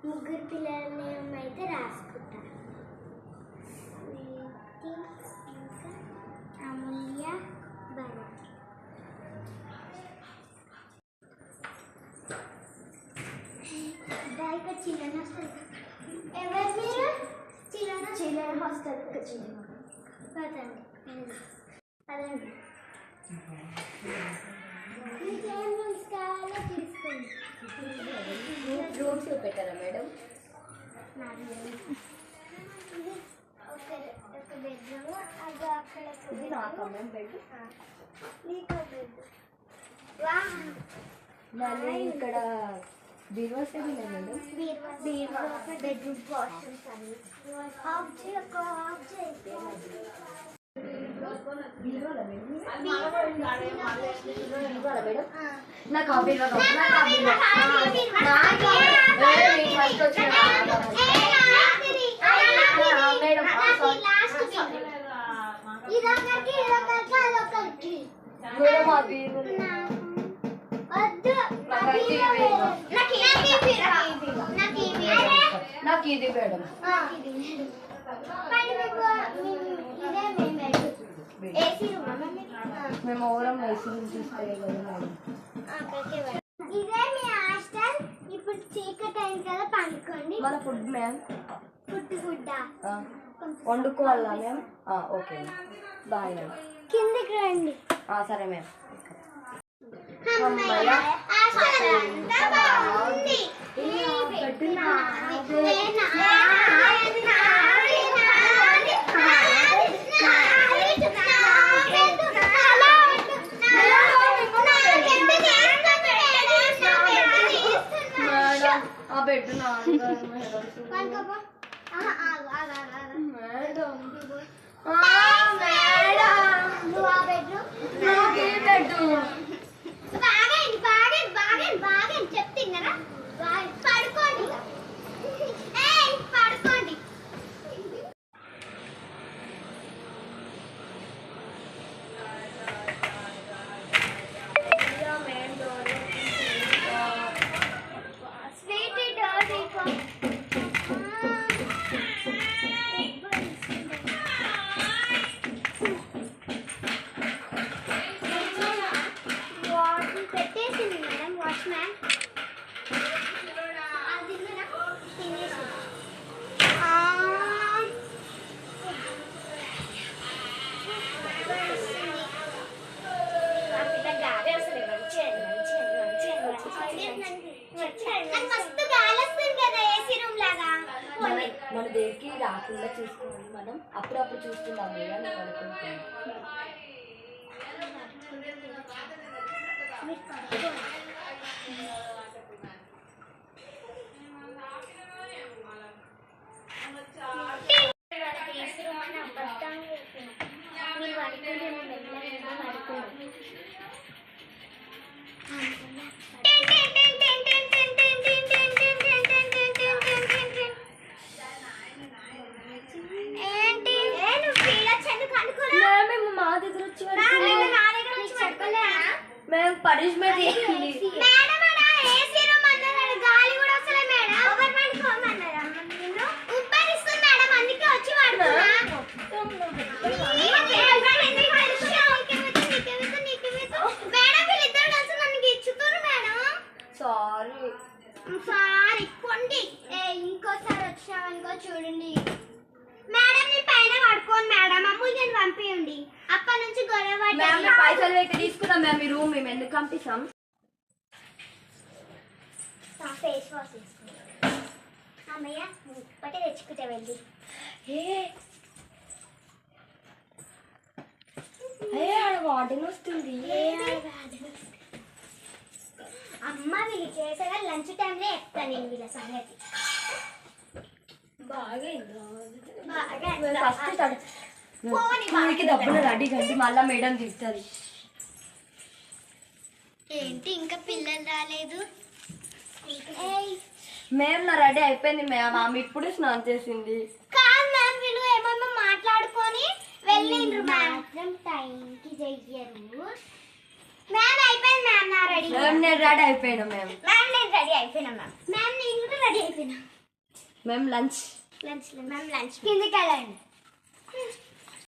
ముగ్గురు పిల్లల నేమ్ అయితే రాసుకుంటా. ఇంకా అమూల్య, భరత్. దానికి చిల్డ్రన్ హాస్టల్. ఎవరు మీరు? చిల్డ్రన్ హాస్టల్కి వచ్చింది. పదండి పదండి. మీకేం రూమ్స్ కావాలో తీసుకోండి. రూమ్స్ పెట్టారా మేడం? ఒక బెడ్రూమ్, అది అక్కడ ఇది నాకు అమ్మాయి బెడ్. నీకు బెడ్. మళ్ళీ ఇక్కడ బీరువా టేబుల్ మేడం. బీరువా బెడ్రూమ్ వాష్రూమ్స్ అన్ని ఆఫ్ చేయి. ఒక ఆఫ్ చేయి. నాకు ఆ బీరువా నాకు ఇది మేడం. మేము ఓవరం ఏసీ రూమ్ తీసుకోలేదు మేడం. ఇదే మీ హాస్టల్. ఇప్పుడు చీకటి అయింది కదా, పండుకోండి. మన ఫుడ్ మ్యామ్. ఫుడ్ వండుకోవాలా మ్యామ్? Okay bye ma'am. కిందికి రండి. సరే మ్యామ్. బెడ్ చెప్తున్నారా? పడుకోండి పడుకోండి. పెట్టేసింది మేడం వాచ్మ్యాన్. మన దేనికి రాకుండా చూసుకోవాలి మనం. అప్పుడప్పుడు చూస్తున్నాం మేడం. మా దగ్గర వచ్చి మేము పనిష్మెంట్ సారీ కొండి. ఇంకోసారి వచ్చామనుకో చూడండి మేడం. నీ పైన పడుకోండి మేడం. అమూల్యని పంపియండి. అప్పటి నుంచి గొడవ పైసలు పెట్టి తీసుకున్నాం మేము. మీ రూమ్ మేము ఎందుకు పంపిస్తాం? ఫేస్ వాష్ తీసుకుంటాం. అమ్మయ్య పట్టి తెచ్చుకుంటే వెళ్ళి. వార్డెన్ వస్తుంది. అమ్మ వీళ్ళు చేసేగా లంచ్ టైంలో చెప్తాను నేను వీళ్ళ సంగతి. ఫస్ట్ డబ్బులు రెడీ కండి, మళ్ళా మేడం తిడుతుంది. ఏంటి ఇంకా పిల్లలు రాలేదు? మేము నా రెడీ అయిపోయింది మ్యామ్. ఆమె ఇప్పుడే స్నానం చేసింది. కాదు మ్యామ్, వీళ్ళు ఏమేమో మాట్లాడుకొని వెళ్ళిండ్రు. మాత్రం టైంకి చెయ్యరు. మ్యామ్ అయిపోయింది మ్యామ్ నా రెడీ. మ్యామ్ నేను రెడీ అయిపోయినా మ్యామ్. మ్యామ్ నేను రెడీ అయిపోయినా మ్యామ్. మ్యామ్ నేను కూడా రెడీ అయిపోయినా. Ma'am lunch lunch ma'am lunch కిందకి వెళ్ళండి.